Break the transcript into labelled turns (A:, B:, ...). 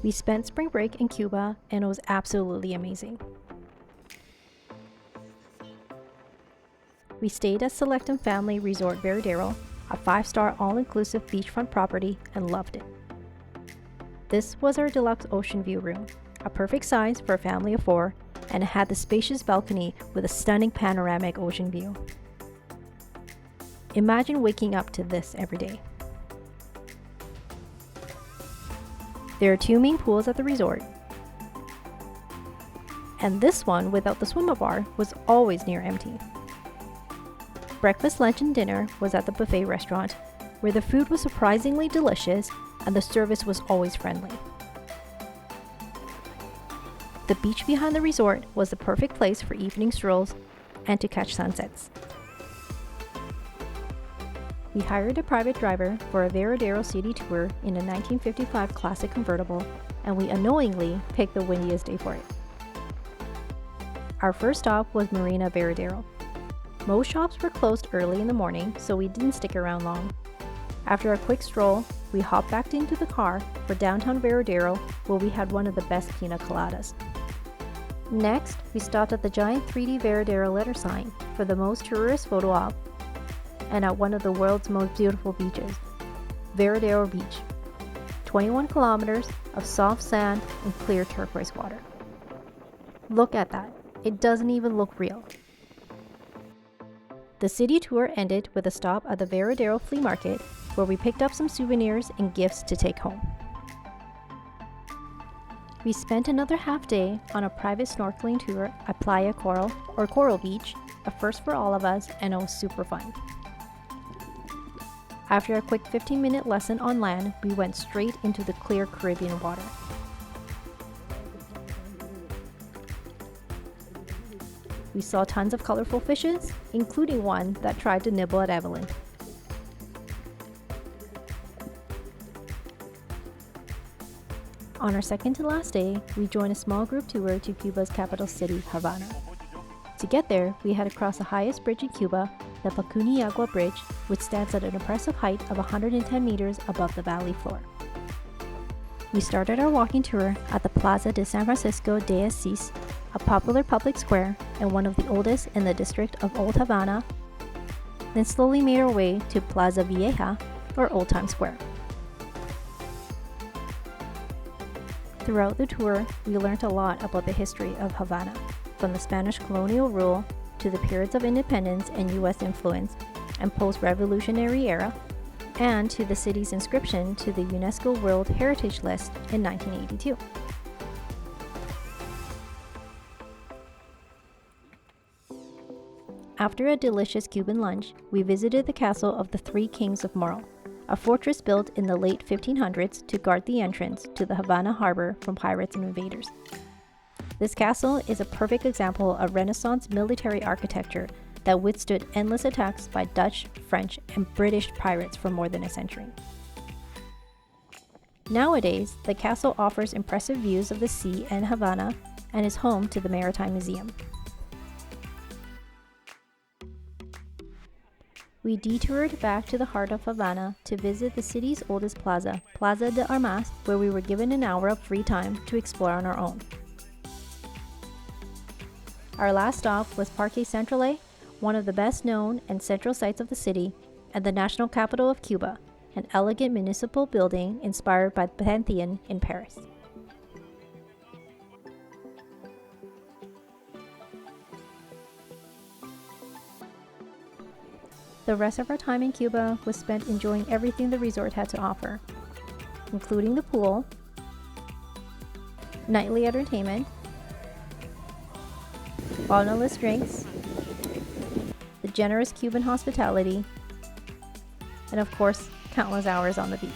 A: We spent spring break in Cuba and it was absolutely amazing. We stayed at Select & Family Resort Veradero, a 5-star all-inclusive beachfront property, and loved it. This was our deluxe ocean view room, a perfect size for a family of 4, and it had the spacious balcony with a stunning panoramic ocean view. Imagine waking up to this every day. There are 2 main pools at the resort, and this one without the swim-up bar was always near empty. Breakfast, lunch, and dinner was at the buffet restaurant, where the food was surprisingly delicious and the service was always friendly. The beach behind the resort was the perfect place for evening strolls and to catch sunsets. We hired a private driver for a Veradero city tour in a 1955 classic convertible, and we unknowingly picked the windiest day for it. Our first stop was Marina Veradero. Most shops were closed early in the morning, so we didn't stick around long. After a quick stroll, we hopped back into the car for downtown Veradero, where we had one of the best pina coladas. Next, we stopped at the giant 3D Veradero letter sign for the most tourist photo op, and at one of the world's most beautiful beaches, Veradero Beach. 21 kilometers of soft sand and clear turquoise water. Look at that, it doesn't even look real. The city tour ended with a stop at the Veradero Flea Market, where we picked up some souvenirs and gifts to take home. We spent another half day on a private snorkeling tour at Playa Coral, or Coral Beach, a first for all of us, and it was super fun. After a quick 15-minute lesson on land, we went straight into the clear Caribbean water. We saw tons of colorful fishes, including one that tried to nibble at Evelyn. On our second to last day, we joined a small group tour to Cuba's capital city, Havana. To get there, we had to cross the highest bridge in Cuba, the Pacuniagua Bridge, which stands at an impressive height of 110 meters above the valley floor. We started our walking tour at the Plaza de San Francisco de Asís, a popular public square and one of the oldest in the district of Old Havana, then slowly made our way to Plaza Vieja, or Old Times Square. Throughout the tour, we learned a lot about the history of Havana, from the Spanish colonial rule to the periods of independence and US influence and post-revolutionary era, and to the city's inscription to the UNESCO World Heritage List in 1982. After a delicious Cuban lunch, we visited the castle of the Three Kings of Morro, a fortress built in the late 1500s to guard the entrance to the Havana harbor from pirates and invaders. This castle is a perfect example of Renaissance military architecture that withstood endless attacks by Dutch, French, and British pirates for more than a century. Nowadays, the castle offers impressive views of the sea and Havana and is home to the Maritime Museum. We detoured back to the heart of Havana to visit the city's oldest plaza, Plaza de Armas, where we were given an hour of free time to explore on our own. Our last stop was Parque Centrale, one of the best known and central sites of the city, and the national capital of Cuba, an elegant municipal building inspired by the Pantheon in Paris. The rest of our time in Cuba was spent enjoying everything the resort had to offer, including the pool, nightly entertainment, bottomless drinks, the generous Cuban hospitality, and of course, countless hours on the beach.